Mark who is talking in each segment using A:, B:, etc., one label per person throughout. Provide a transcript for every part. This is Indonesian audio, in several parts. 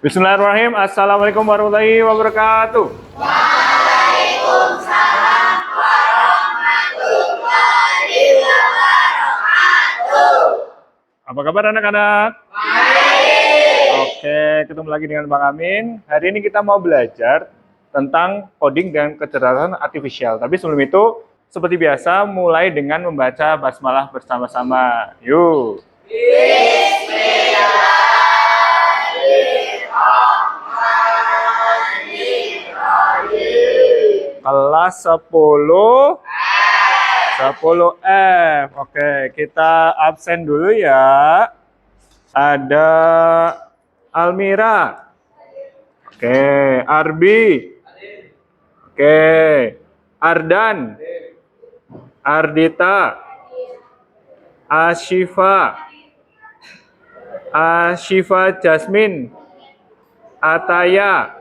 A: Bismillahirrahmanirrahim. Assalamualaikum warahmatullahi wabarakatuh.
B: Waalaikumsalam warahmatullahi wabarakatuh.
A: Apa kabar anak-anak?
B: Baik.
A: Oke, ketemu lagi dengan Bang Amin. Hari ini kita mau belajar tentang coding dan kecerdasan artifisial. Tapi sebelum itu, seperti biasa, mulai dengan membaca basmalah bersama-sama. Yuk. Kelas 10 10F. Oke, kita absen dulu ya. Ada Almira. Oke, Arbi. Oke, Ardan. Ardita. Ashifa. Ashifa Jasmine. Ataya.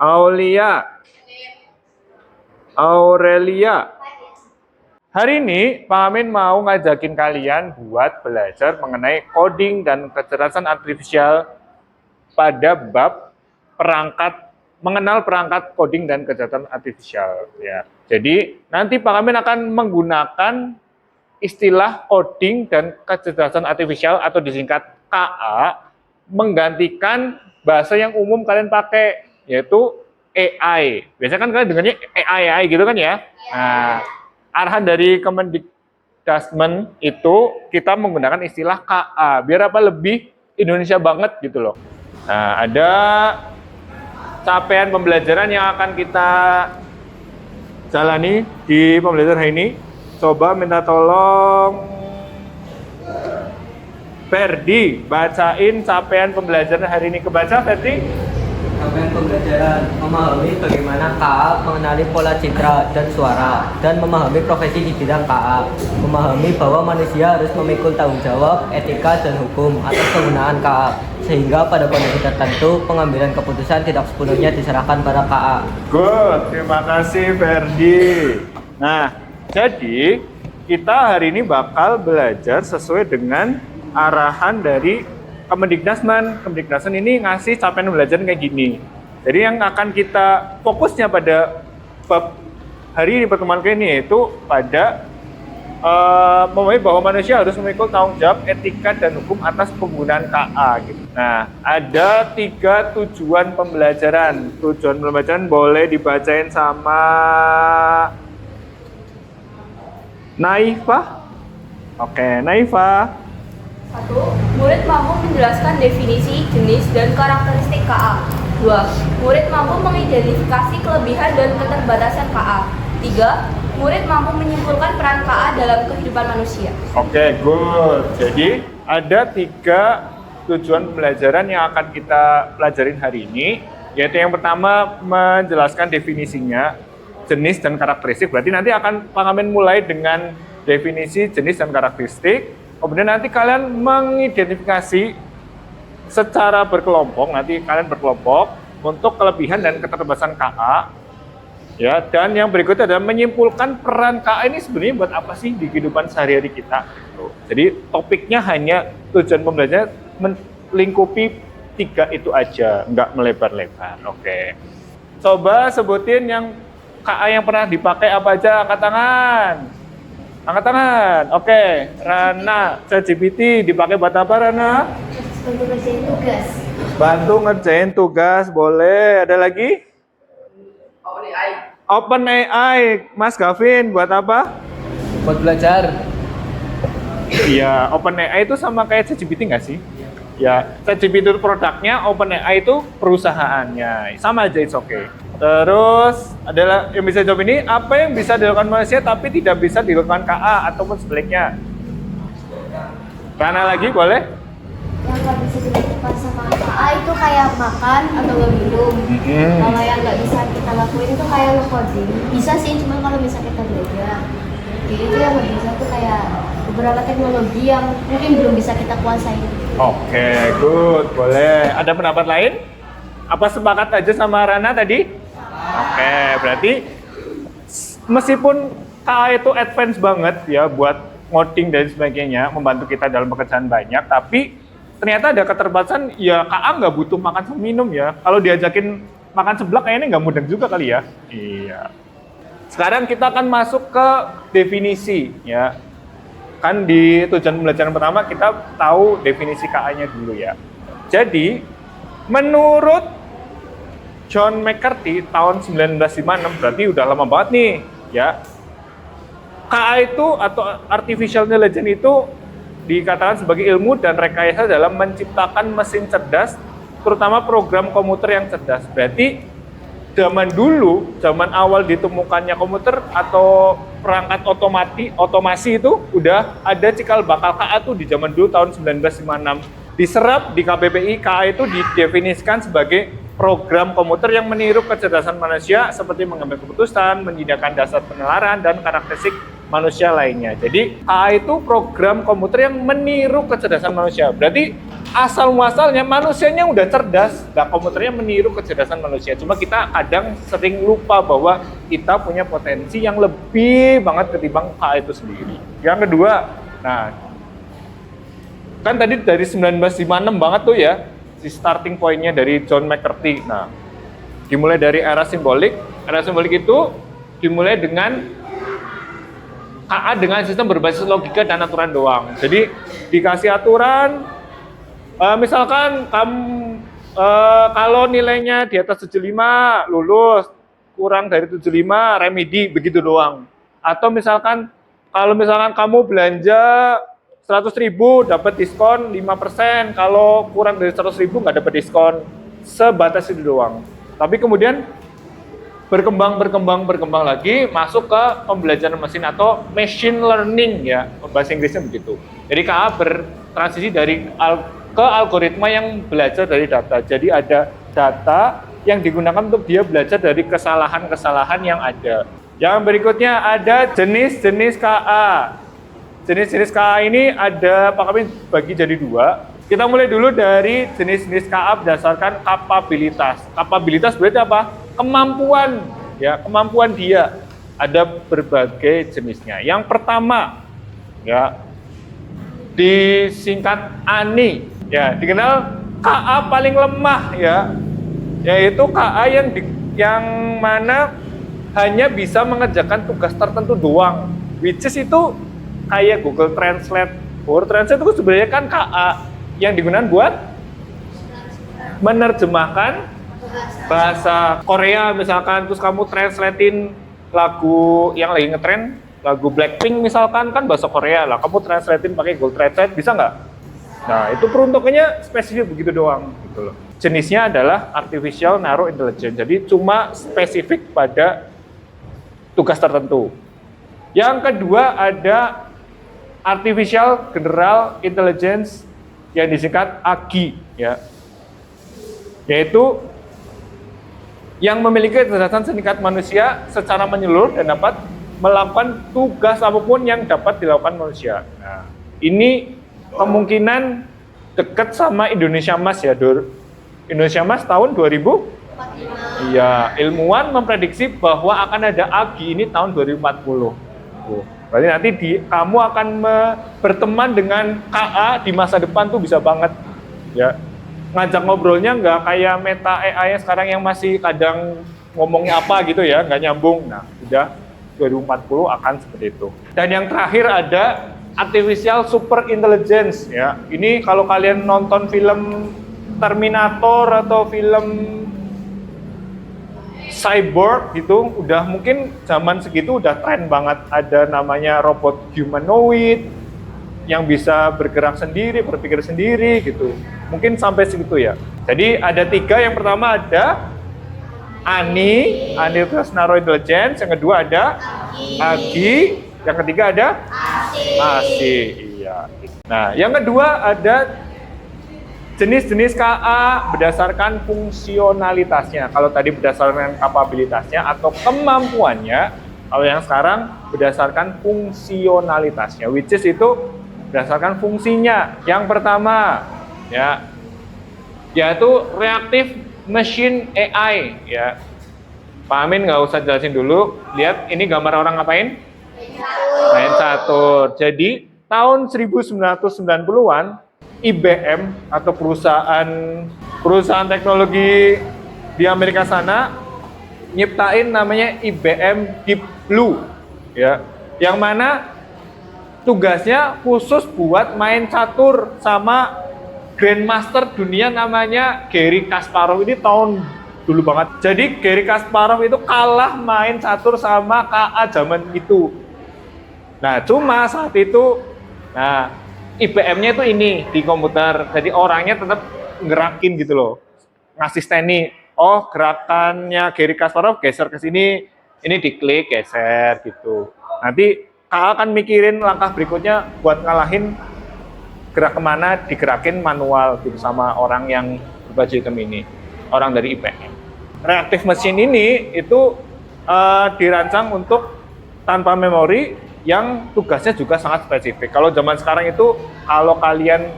A: Aulia. Aurelia. Hari ini Pak Amin mau ngajakin kalian buat belajar mengenai coding dan kecerdasan artifisial pada bab mengenal perangkat coding dan kecerdasan artifisial ya. Jadi nanti Pak Amin akan menggunakan istilah coding dan kecerdasan artifisial atau disingkat KA menggantikan bahasa yang umum kalian pakai, yaitu AI. Biasanya kan kalian dengarnya AI gitu kan ya. Nah, arahan dari Kemendikbudristek itu kita menggunakan istilah KA biar apa lebih Indonesia banget gitu loh. Nah, ada capaian pembelajaran yang akan kita jalani di pembelajaran hari ini. Coba minta tolong Ferdi bacain capaian pembelajaran hari ini. Kebaca Ferdi?
C: Capaian pembelajaran memahami bagaimana KA mengenali pola citra dan suara dan memahami profesi di bidang KA, memahami bahwa manusia harus memikul tanggung jawab, etika, dan hukum atas penggunaan KA, sehingga pada kondisi tertentu pengambilan keputusan tidak sepenuhnya diserahkan pada KA.
A: Good, terima kasih Ferdi. Nah, jadi kita hari ini bakal belajar sesuai dengan arahan dari Kemendikbudristek ini ngasih capaian pembelajaran kayak gini. Jadi yang akan kita fokusnya pada bab hari ini pertemuan kali ini yaitu pada memahami bahwa manusia harus memikul tanggung jawab, etika, dan hukum atas penggunaan KA. Gitu. Nah, ada 3 tujuan pembelajaran. Tujuan pembelajaran boleh dibacain sama Naifah. Oke, Naifah.
D: 1. Murid mampu menjelaskan definisi, jenis, dan karakteristik KA. 2. Murid mampu mengidentifikasi kelebihan dan keterbatasan KA. 3. Murid mampu menyimpulkan peran KA dalam kehidupan manusia.
A: Oke, good. Jadi ada 3 tujuan pembelajaran yang akan kita pelajarin hari ini, yaitu yang pertama menjelaskan definisinya, jenis dan karakteristik. Berarti nanti akan Pak Amin mulai dengan definisi, jenis, dan karakteristik. Kemudian nanti kalian mengidentifikasi secara berkelompok, nanti kalian berkelompok untuk kelebihan dan keterbatasan KA. Ya, dan yang berikutnya adalah menyimpulkan peran KA ini sebenarnya buat apa sih di kehidupan sehari-hari kita. Gitu. Jadi topiknya hanya tujuan pembelajaran melingkupi 3 itu aja, nggak melebar-lebar. Oke. Coba sebutin yang KA yang pernah dipakai apa aja, angkat tangan. Angkat tangan. Oke, Rana, ChatGPT dipakai buat apa Rana?
D: Bantu ngerjain tugas.
A: Bantu ngerjain tugas, boleh. Ada lagi? OpenAI. Mas Gavin, buat apa?
C: Buat belajar.
A: Iya, OpenAI itu sama kayak ChatGPT nggak sih? Ya, ChatGPT itu produknya, OpenAI itu perusahaannya. Sama aja, it's okay. Terus adalah yang bisa jawab ini, apa yang bisa dilakukan manusia tapi tidak bisa dilakukan KA ataupun sebaliknya? Rana lagi boleh?
D: Yang nggak bisa dilakukan sama KA itu kayak makan atau nggak minum. Kalau yang nggak bisa kita lakuin itu kayak nge-coding. Bisa sih, cuma kalau bisa kita belajar. Jadi itu yang nggak bisa tuh kayak beberapa teknologi yang mungkin belum bisa kita kuasain.
A: Oke, good, boleh. Ada pendapat lain? Apa sepakat aja sama Rana tadi? Oke, berarti meskipun KA itu advance banget ya buat ngoding dan sebagainya, membantu kita dalam pekerjaan banyak, tapi ternyata ada keterbatasan, ya KA nggak butuh makan sama minum ya. Kalau diajakin makan seblak kayaknya nggak mudeng juga kali ya. Iya. Sekarang kita akan masuk ke definisi ya. Kan di tujuan pembelajaran pertama kita tahu definisi KA-nya dulu ya. Jadi, menurut John McCarthy tahun 1956, berarti udah lama banget nih ya. KA itu atau artificial intelligence itu dikatakan sebagai ilmu dan rekayasa dalam menciptakan mesin cerdas, terutama program komputer yang cerdas. Berarti zaman dulu, zaman awal ditemukannya komputer atau perangkat otomasi itu udah ada cikal bakal KA tuh di zaman dulu tahun 1956. Diserap di KBBI, KA itu didefinisikan sebagai program komputer yang meniru kecerdasan manusia seperti mengambil keputusan, menyediakan dasar penalaran, dan karakteristik manusia lainnya. Jadi KA itu program komputer yang meniru kecerdasan manusia. Berarti asal-muasalnya manusianya udah cerdas, nah komputernya meniru kecerdasan manusia. Cuma kita kadang sering lupa bahwa kita punya potensi yang lebih banget ketimbang KA itu sendiri. Yang kedua, nah kan tadi dari 1956 banget tuh ya, si starting point-nya dari John McCarthy. Nah, dimulai dari era simbolik. Era simbolik itu dimulai dengan KA dengan sistem berbasis logika dan aturan doang. Jadi dikasih aturan, misalkan kamu kalau nilainya di atas 75 lulus, kurang dari 75 remedi, begitu doang. Atau misalkan kalau misalkan kamu belanja 100.000 dapat diskon 5%, kalau kurang dari 100.000 nggak dapat diskon. Sebatas itu doang. Tapi kemudian berkembang lagi, masuk ke pembelajaran mesin atau machine learning ya, bahasa Inggrisnya begitu. Jadi KA bertransisi dari ke algoritma yang belajar dari data. Jadi ada data yang digunakan untuk dia belajar dari kesalahan-kesalahan yang ada. Yang berikutnya ada jenis-jenis KA. Jenis-jenis KA ini ada, Pak Kamin bagi jadi dua. Kita mulai dulu dari jenis-jenis KA berdasarkan kapabilitas. Kapabilitas berarti apa? Kemampuan, ya, kemampuan dia. Ada berbagai jenisnya. Yang pertama, ya, disingkat ANI, ya, dikenal KA paling lemah, ya, yaitu KA yang mana hanya bisa mengerjakan tugas tertentu doang, which is itu kayak Google Translate. Google Translate itu sebenarnya kan KA yang digunakan buat menerjemahkan bahasa Korea misalkan, terus kamu translatein lagu yang lagi ngetren, lagu Blackpink misalkan kan bahasa Korea lah, kamu translatein pakai Google Translate, bisa nggak? Nah, itu peruntukannya spesifik begitu doang gitu loh. Jenisnya adalah artificial narrow intelligence. Jadi cuma spesifik pada tugas tertentu. Yang kedua ada Artificial General Intelligence yang disingkat AGI, ya, yaitu yang memiliki kecerdasan setingkat manusia secara menyeluruh dan dapat melakukan tugas apapun yang dapat dilakukan manusia. Nah, ini kemungkinan dekat sama Indonesia Mas ya, Dur. Indonesia Mas tahun 2045. Iya, ilmuwan memprediksi bahwa akan ada AGI ini tahun 2040. Berarti nanti kamu akan berteman dengan KA di masa depan tuh bisa banget, ya. Ngajak ngobrolnya nggak kayak Meta AI sekarang yang masih kadang ngomongnya apa gitu ya, nggak nyambung. Nah, udah 2040 akan seperti itu. Dan yang terakhir ada Artificial Super Intelligence, ya. Ini kalau kalian nonton film Terminator atau film cyborg gitu, udah mungkin zaman segitu udah tren banget. Ada namanya robot humanoid yang bisa bergerak sendiri, berpikir sendiri gitu. Mungkin sampai segitu ya. Jadi ada tiga. Yang pertama ada ANI, Artificial Narrow Intelligence. Yang kedua ada AGI. Yang ketiga ada ASI. Iya. Nah, yang kedua ada jenis-jenis KA berdasarkan fungsionalitasnya. Kalau tadi berdasarkan kapabilitasnya atau kemampuannya, kalau yang sekarang berdasarkan fungsionalitasnya, which is itu berdasarkan fungsinya. Yang pertama, ya, yaitu Reactive Machine AI, ya. Pak Amin nggak usah jelasin dulu. Lihat ini gambar orang ngapain? Main catur. Jadi tahun 1990-an IBM atau perusahaan teknologi di Amerika sana nyiptain namanya IBM Deep Blue ya, yang mana tugasnya khusus buat main catur sama Grandmaster dunia namanya Garry Kasparov. Ini tahun dulu banget. Jadi Garry Kasparov itu kalah main catur sama KA zaman itu. Nah, cuma saat itu, nah IBM-nya itu ini di komputer. Jadi orangnya tetap ngerakin gitu loh, ngasisteni. Oh, gerakannya Garry Kasparov geser ke sini, ini diklik, geser gitu. Nanti KA akan mikirin langkah berikutnya buat ngalahin gerak kemana, digerakin manual gitu sama orang yang berbaju hitam ini, orang dari IBM. Reactive machine ini itu dirancang untuk tanpa memori yang tugasnya juga sangat spesifik. Kalau zaman sekarang itu, kalau kalian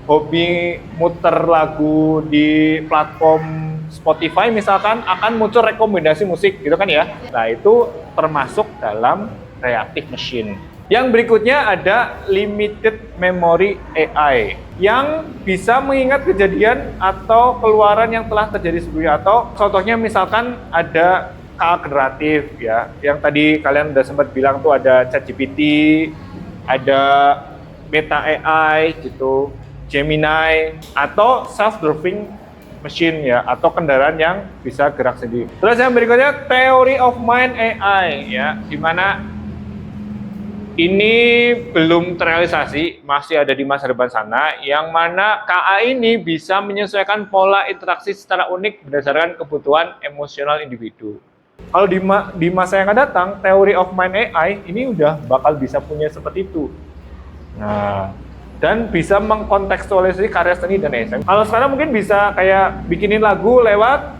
A: hobi muter lagu di platform Spotify misalkan, akan muncul rekomendasi musik gitu kan ya. Nah, itu termasuk dalam reactive machine. Yang berikutnya ada limited memory AI yang bisa mengingat kejadian atau keluaran yang telah terjadi sebelumnya, atau contohnya misalkan ada KA generatif ya, yang tadi kalian udah sempat bilang tuh ada ChatGPT, ada Meta AI gitu, Gemini, atau self-driving machine ya, atau kendaraan yang bisa gerak sendiri. Terus yang berikutnya theory of mind AI ya, dimana ini belum terrealisasi, masih ada di masa depan sana, yang mana KA ini bisa menyesuaikan pola interaksi secara unik berdasarkan kebutuhan emosional individu. Kalau di masa yang akan datang, theory of mind AI ini udah bakal bisa punya seperti itu. Nah, dan bisa mengkontekstualisasi karya seni dan esai. Kalau sekarang mungkin bisa kayak bikinin lagu lewat,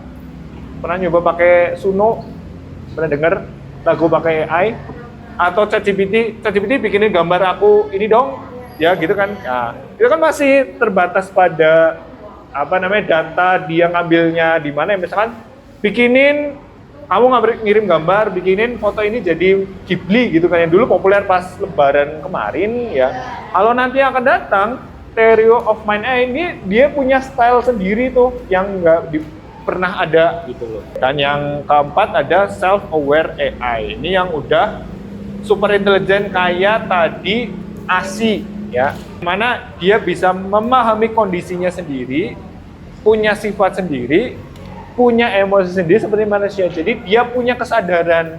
A: pernah nyoba pakai Suno, pernah dengar lagu pakai AI? Atau ChatGPT bikinin gambar aku ini dong, ya gitu kan. Nah, itu kan masih terbatas pada data dia ngambilnya di mana. Misalkan bikinin, kamu ngirim gambar, bikinin foto ini jadi Ghibli gitu kan, yang dulu populer pas Lebaran kemarin ya. Kalau nanti akan datang theory of mind AI ini, dia punya style sendiri tuh yang nggak pernah ada gitu loh. Dan yang keempat ada self-aware AI. Ini yang udah super intelijen kayak tadi ASI ya, mana dia bisa memahami kondisinya sendiri, punya sifat sendiri, punya emosi sendiri seperti manusia. Jadi dia punya kesadaran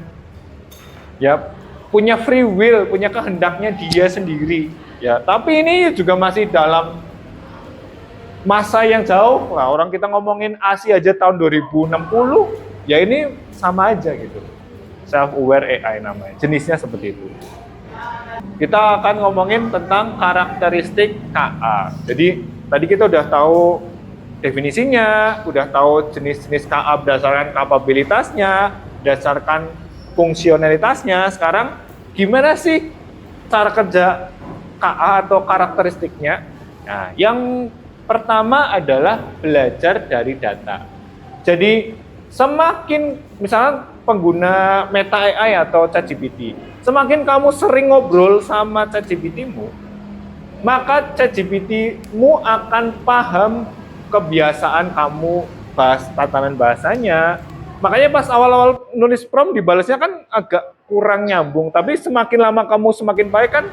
A: ya, punya free will, punya kehendaknya dia sendiri ya. Tapi ini juga masih dalam masa yang jauh. Nah, orang kita ngomongin ASI aja tahun 2060 ya, ini sama aja gitu. Self-aware AI namanya, jenisnya seperti itu. Kita akan ngomongin tentang karakteristik KA. Jadi tadi kita udah tahu definisinya, udah tahu jenis-jenis KA berdasarkan kapabilitasnya, berdasarkan fungsionalitasnya. Sekarang gimana sih cara kerja KA atau karakteristiknya? Nah, yang pertama adalah belajar dari data. Jadi semakin misalnya pengguna Meta AI atau ChatGPT, semakin kamu sering ngobrol sama ChatGPT-mu, maka ChatGPT-mu akan paham kebiasaan kamu, tatanan bahasanya. Makanya pas awal-awal nulis prompt dibalasnya kan agak kurang nyambung, tapi semakin lama kamu semakin baik kan,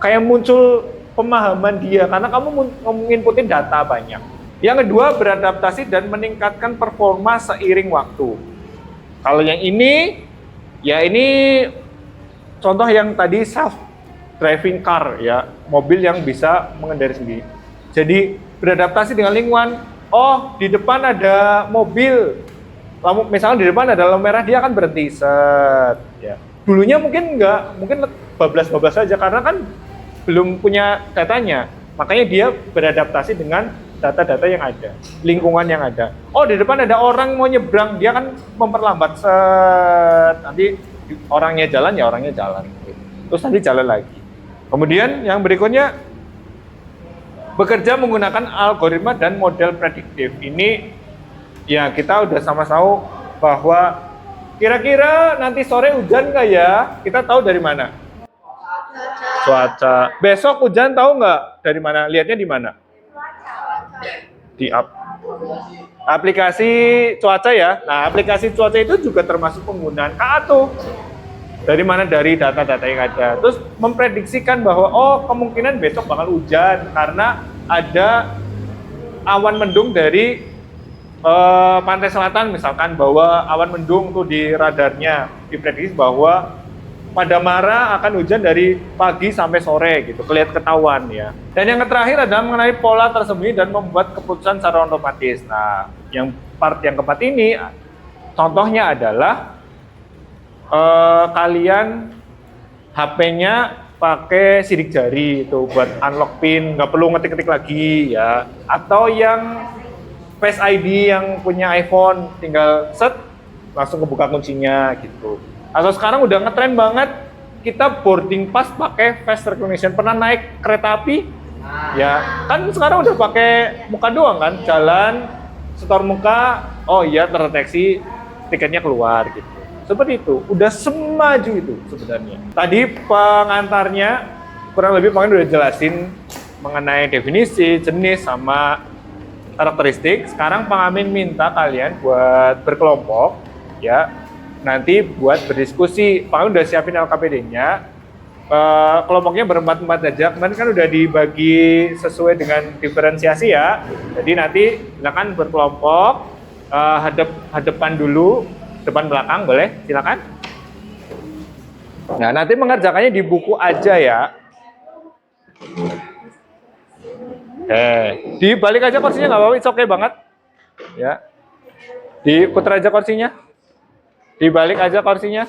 A: kayak muncul pemahaman dia karena kamu nginputin data banyak. Yang kedua, beradaptasi dan meningkatkan performa seiring waktu. Kalau yang ini, ya ini contoh yang tadi self-driving car ya, mobil yang bisa mengendari sendiri. Jadi beradaptasi dengan lingkungan. Oh, di depan ada mobil, misalnya di depan ada lampu merah, dia akan berhenti. Set, ya. Dulunya mungkin enggak, mungkin bablas-bablas saja karena kan belum punya datanya. Makanya dia beradaptasi dengan data-data yang ada, lingkungan yang ada. Oh, di depan ada orang mau nyebrang, dia kan memperlambat. Set, nanti orangnya jalan ya orangnya jalan. Terus nanti jalan lagi. Kemudian yang berikutnya, bekerja menggunakan algoritma dan model prediktif. Ini ya kita udah sama-sama bahwa kira-kira nanti sore hujan nggak ya? Kita tahu dari mana? Cuaca. Besok hujan tahu nggak? dari mana? Lihatnya di mana? Di aplikasi cuaca ya. Nah, aplikasi cuaca itu juga termasuk penggunaan KA tuh. Dari mana? Dari data-data yang ada. Terus memprediksikan bahwa oh kemungkinan besok bakal hujan karena ada awan mendung dari pantai selatan misalkan, bahwa awan mendung tuh di radarnya diprediksi bahwa pada Mara akan hujan dari pagi sampai sore gitu, ketahuan ya. Dan yang terakhir adalah mengenai pola tersembunyi dan membuat keputusan secara otomatis. Nah, yang part yang keempat ini contohnya adalah kalian HP-nya pakai sidik jari itu buat unlock pin, nggak perlu ngetik-ngetik lagi ya. Atau yang Face ID yang punya iPhone tinggal set langsung kebuka kuncinya gitu. Atau sekarang udah ngetren banget kita boarding pass pakai face recognition. Pernah naik kereta api? Ya, kan sekarang udah pakai muka doang kan, jalan setor muka, oh iya terdeteksi tiketnya keluar gitu. Seperti itu, udah semaju itu sebenarnya. Tadi pengantarnya kurang lebih udah jelasin mengenai definisi, jenis, sama karakteristik. Sekarang pengamin minta kalian buat berkelompok ya, nanti buat berdiskusi. Pengamin udah siapin LKPD-nya, kelompoknya berempat-empat aja. Kemarin kan udah dibagi sesuai dengan diferensiasi ya. Jadi nanti silakan berkelompok, hadapan dulu, depan belakang boleh, silakan. Nah, nanti mengerjakannya di buku aja ya. Dibalik aja kursinya nggak apa-apa, it's okay banget. Ya, diputar aja kursinya. Dibalik aja kursinya.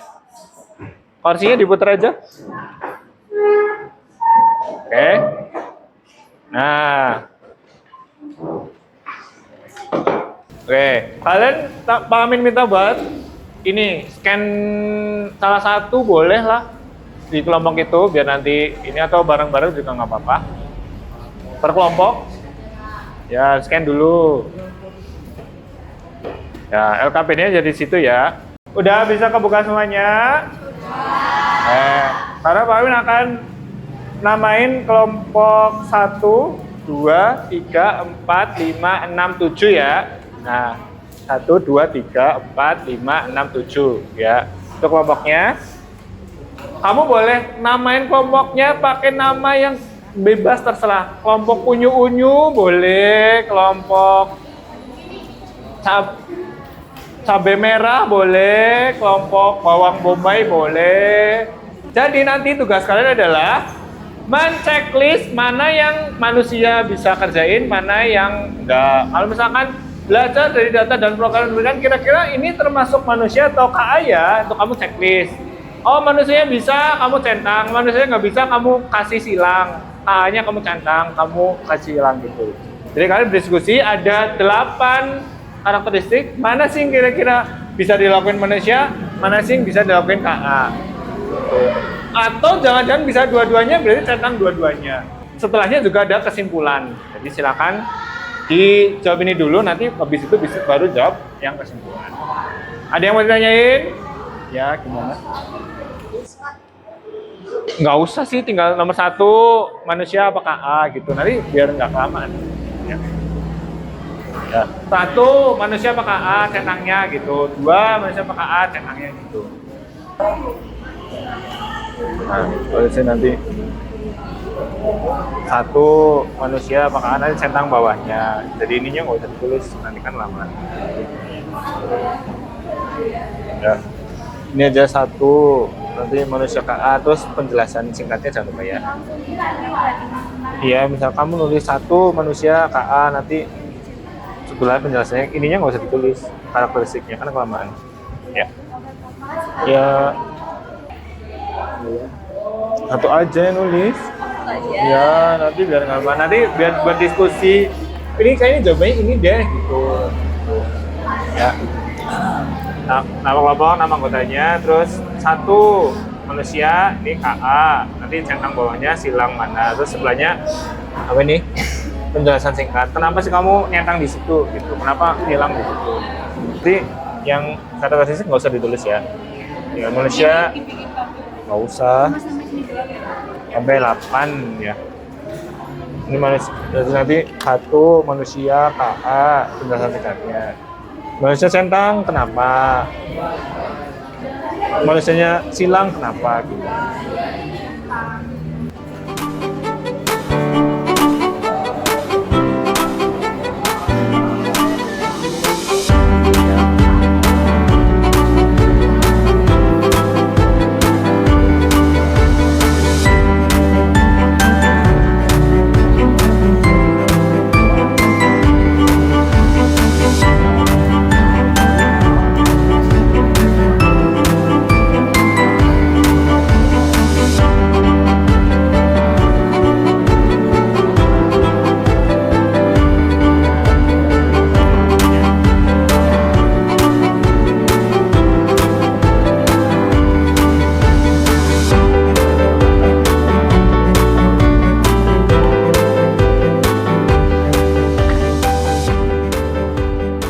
A: Kursinya diputar aja. Oke. Nah. Oke, kalian Pak Amin minta buat ini scan salah satu boleh lah di kelompok itu biar nanti ini, atau bareng-bareng juga nggak apa-apa. Per kelompok ya, scan dulu ya, LKPD-nya jadi situ ya. Udah bisa kebuka semuanya? Karena Pak Amin akan namain kelompok 1, 2, 3, 4, 5, 6, 7 ya. Nah, 1, 2, 3, 4, 5, 6, 7 ya. Itu kelompoknya. Kamu boleh namain kelompoknya pakai nama yang bebas, terserah. Kelompok unyu-unyu boleh, kelompok cabai merah boleh, kelompok bawang bombay boleh. Jadi nanti tugas kalian adalah men-checklist mana yang manusia bisa kerjain, mana yang enggak. Kalau misalkan belajar dari data dan program pemberian, kira-kira ini termasuk manusia atau KA ya, untuk kamu checklist. Oh, manusianya bisa, kamu centang. Manusia nggak bisa, kamu kasih silang. A-nya kamu centang, kamu kasih hilang gitu. Jadi kalian berdiskusi, ada 8 karakteristik, mana sih kira-kira bisa dilakukan manusia, mana sih bisa dilakukan KA. Atau jangan-jangan bisa dua-duanya, berarti centang dua-duanya. Setelahnya juga ada kesimpulan. Jadi silakan dijawab ini dulu, nanti habis itu bisa baru jawab yang kesimpulan. Ada yang mau ditanyain? Ya, gimana? Nggak usah sih, tinggal nomor 1 manusia apa KA gitu, nanti biar nggak kelamaan ya. 1 manusia apa KA centangnya gitu, 2 manusia apa KA centangnya gitu. Nah, kalau saya nanti 1 manusia apa KA nanti centang bawahnya, jadi ininya nggak usah ditulis, nanti kan lama ya. Ini aja 1 nanti manusia KA, terus penjelasan singkatnya jangan lupa ya. Iya, misal kamu nulis 1 manusia KA, nanti setelah penjelasannya ininya nggak usah ditulis karakteristiknya, kan kelamaan ya. Ya 1 aja yang nulis ya, nanti biar nggak lama, nanti biar buat diskusi ini kayaknya jawabannya ini deh gitu ya. Nama kelompok, nama anggotanya, terus 1 manusia, ini KA, nanti centang bawahnya silang mana, terus sebelahnya apa ini? Penjelasan singkat. Kenapa sih kamu nyentang di situ gitu? Kenapa hilang di situ? Jadi yang karakteristik nggak usah ditulis ya. Ya manusia nggak usah sampai 8 ya. Ini manusia, nanti satu manusia KA penjelasan singkatnya. Manusia centang kenapa? Manusianya silang kenapa? Gitu.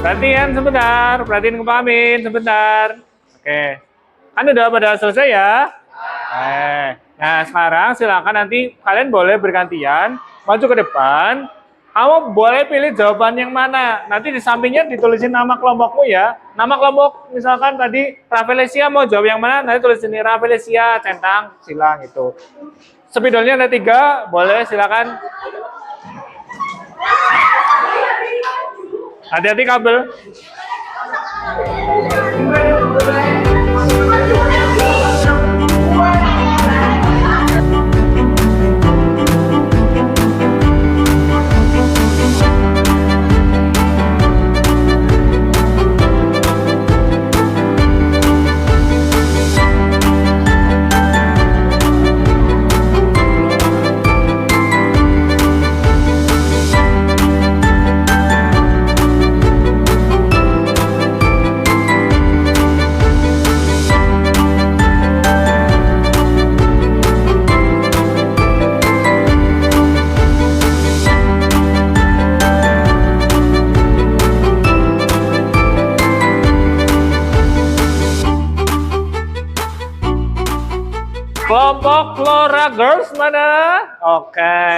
A: Perhatian sebentar, perhatiin ke Pak Amin sebentar. Oke, kan udah pada selesai ya? Nah sekarang silakan nanti kalian boleh bergantian maju ke depan. Kamu boleh pilih jawaban yang mana. Nanti di sampingnya ditulisin nama kelompokmu ya. Nama kelompok misalkan tadi Rafflesia mau jawab yang mana, nanti tulis ini Rafflesia, centang, silang itu. Spidolnya ada 3, boleh silakan. Hati-hati kabel. Kelompok Flora Girls mana? Oke,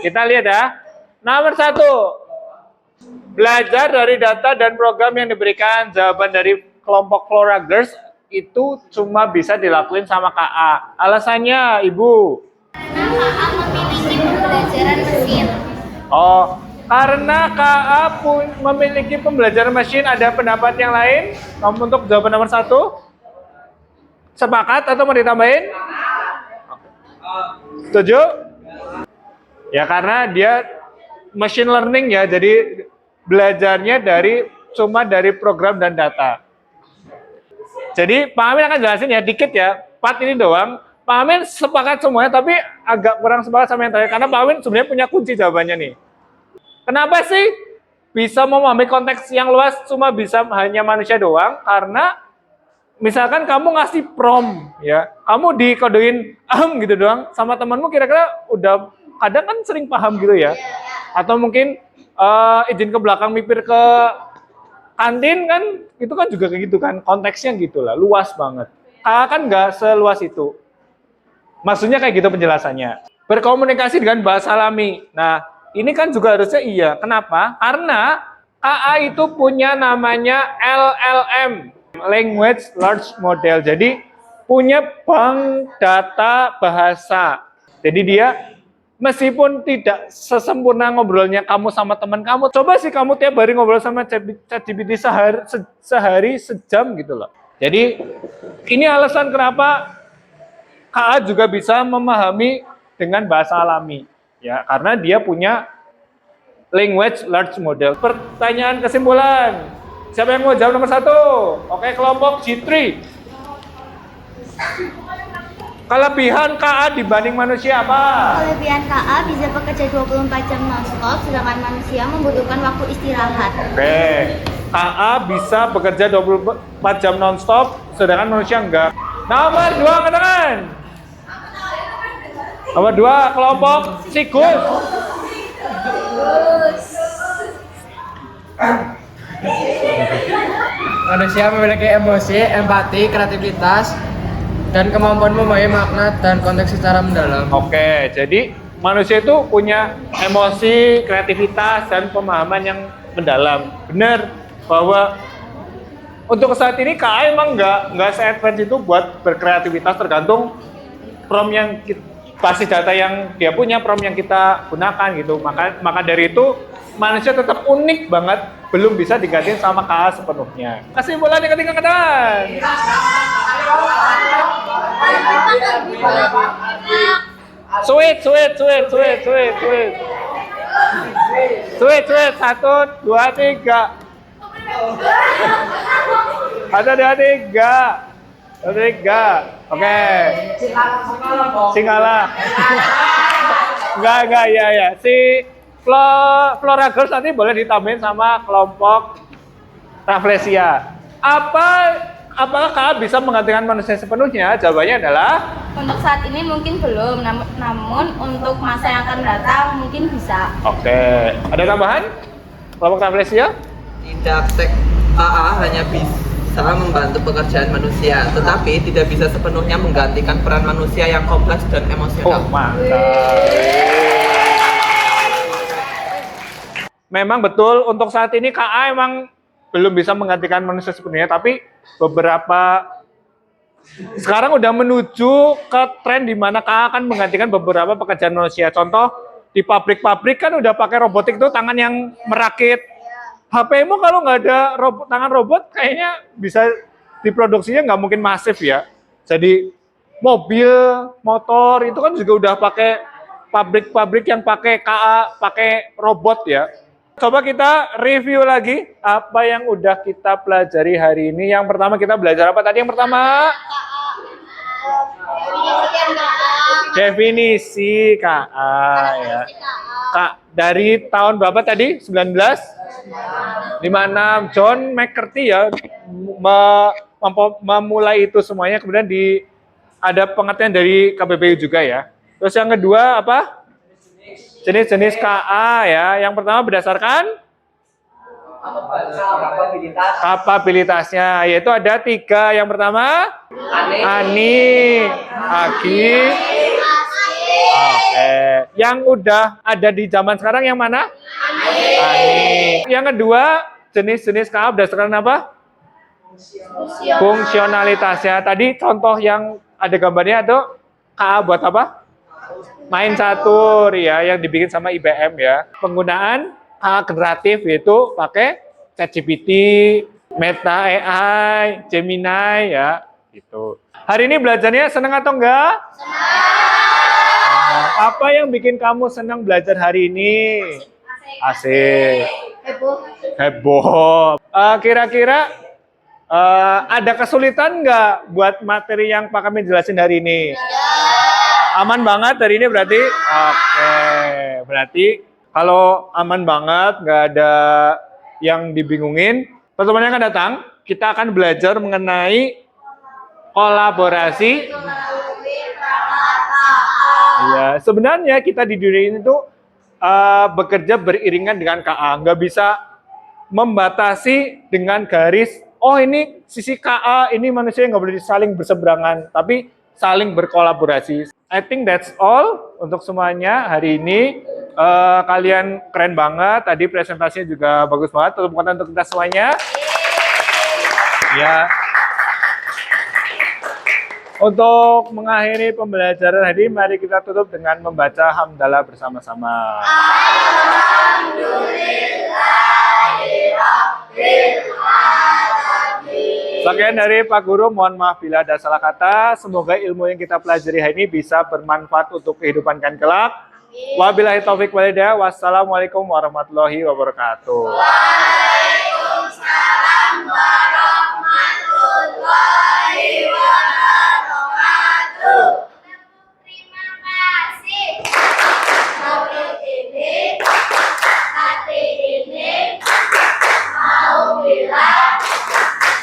A: kita lihat ya. Nomor 1, belajar dari data dan program yang diberikan. Jawaban dari kelompok Flora Girls itu cuma bisa dilakuin sama KA. Alasannya, Ibu?
D: Karena KA memiliki pembelajaran mesin.
A: Oh, karena KA memiliki pembelajaran mesin. Ada pendapat yang lain untuk jawaban nomor 1? Sepakat atau mau ditambahin? Setuju? Ya karena dia machine learning ya, jadi belajarnya cuma dari program dan data. Jadi Pak Amin akan jelasin ya dikit ya, part ini doang. Pak Amin sepakat semuanya, tapi agak kurang sepakat sama yang terakhir karena Pak Amin sebenarnya punya kunci jawabannya nih. Kenapa sih bisa memahami konteks yang luas cuma bisa hanya manusia doang? Karena misalkan kamu ngasih prompt ya, kamu dikodein gitu doang sama temanmu, kira-kira udah kadang kan sering paham gitu ya. Atau mungkin izin ke belakang mipir ke kantin kan, itu kan juga kayak gitu kan, konteksnya gitulah, luas banget. Kan nggak seluas itu. Maksudnya kayak gitu penjelasannya. Berkomunikasi dengan bahasa alami. Nah, ini kan juga harusnya iya. Kenapa? Karena KA itu punya namanya LLM. Language Large Model. Jadi punya bank data bahasa. Jadi dia meskipun tidak sesempurna ngobrolnya kamu sama teman kamu, coba sih kamu tiap hari ngobrol sama ChatGPT sehari sejam gitu loh. Jadi ini alasan kenapa KA juga bisa memahami dengan bahasa alami ya, karena dia punya Language Large Model. Pertanyaan kesimpulan. Siapa yang mau jawab nomor 1? Oke, kelompok G3. Kelebihan KA dibanding manusia apa?
D: Kelebihan KA bisa bekerja 24 jam non-stop, sedangkan manusia membutuhkan waktu istirahat.
A: Oke, KA bisa bekerja 24 jam non-stop, sedangkan manusia enggak. Nomor 2, katakan. Nomor 2, kelompok Sigus.
B: Manusia memiliki emosi, empati, kreativitas, dan kemampuan memahami makna dan konteks secara mendalam.
A: Oke, jadi manusia itu punya emosi, kreativitas, dan pemahaman yang mendalam. Benar bahwa untuk saat ini KA emang nggak se-advance itu buat berkreativitas, tergantung prompt yang basis data yang dia punya, prompt yang kita gunakan gitu. Maka dari itu manusia tetap unik banget, belum bisa digantiin sama KA sepenuhnya. Kesimpulan yang ketiga kanan. Sweet. 1, 2, 3. 1, 2, 3. 1, 2, 3. Oke. Singala. Enggak, ya. Si Flora Girls nanti boleh ditambahin sama kelompok Rafflesia. Apakah KA bisa menggantikan manusia sepenuhnya? Jawabannya adalah
E: Untuk saat ini mungkin belum, namun untuk masa yang akan datang mungkin bisa.
A: oke. Ada tambahan? Kelompok Rafflesia?
F: Tidak, KA hanya bisa membantu pekerjaan manusia, tetapi tidak bisa sepenuhnya menggantikan peran manusia yang kompleks dan
A: Oh,
F: emosional.
A: mantap. Memang betul, untuk saat ini KA emang belum bisa menggantikan manusia sepenuhnya, tapi sekarang udah menuju ke tren di mana KA akan menggantikan beberapa pekerjaan manusia. Contoh, di pabrik-pabrik kan udah pakai robotik tuh, tangan yang merakit. HP-mu kalau nggak ada tangan robot, kayaknya bisa diproduksinya nggak mungkin masif ya. Jadi mobil, motor itu kan juga udah pakai pabrik-pabrik yang pakai KA, pakai robot ya. Coba kita review lagi apa yang udah kita pelajari hari ini. Yang pertama kita belajar apa tadi? Yang pertama definisi KA ya. Kak, dari tahun berapa tadi? 1956 John McCarthy ya memulai itu semuanya, kemudian ada pengertian dari KBBI juga ya. Terus yang kedua apa? Jenis-jenis KA ya. Yang pertama berdasarkan kapabilitasnya, yaitu ada 3. Yang pertama Ani, Agi. Oke. Yang udah ada di zaman sekarang yang mana? Ani. Yang kedua jenis-jenis KA berdasarkan apa? Fungsionalitasnya. Tadi contoh yang ada gambarnya itu KA buat apa? Main catur ya, yang dibikin sama IBM ya. Penggunaan KA generatif yaitu pakai ChatGPT, Meta AI, Gemini ya, gitu. Hari ini belajarnya senang atau enggak? Senang. Apa yang bikin kamu senang belajar hari ini? Asik. Heboh. Kira-kira ada kesulitan nggak buat materi yang Pak kami jelasin hari ini? Aman banget hari ini berarti? Oke, berarti kalau aman banget, nggak ada yang dibingungin, pertemuan yang akan datang, kita akan belajar mengenai kolaborasi. Iya, sebenarnya kita di dunia ini tuh bekerja beriringan dengan KA, nggak bisa membatasi dengan garis, oh ini sisi KA, ini manusia nggak boleh saling berseberangan, tapi saling berkolaborasi. I think that's all untuk semuanya hari ini. Kalian keren banget, tadi presentasinya juga bagus banget. Tepuk tangan untuk kita semuanya. Ya. Untuk mengakhiri pembelajaran hari ini, mari kita tutup dengan membaca hamdalah bersama-sama. Sekian dari Pak Guru, mohon maaf bila ada salah kata. Semoga ilmu yang kita pelajari hari ini bisa bermanfaat untuk kehidupan kalian kelak. Wabillahi taufik wal hidayah. Wassalamualaikum warahmatullahi wabarakatuh.
D: Waalaikumsalam warahmatullahi wabarakatuh. Terima kasih. Murid ini, hati ini mau bilang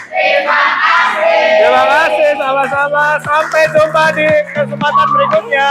D: terima kasih.
A: Terima kasih, sama-sama. Sampai jumpa di kesempatan berikutnya.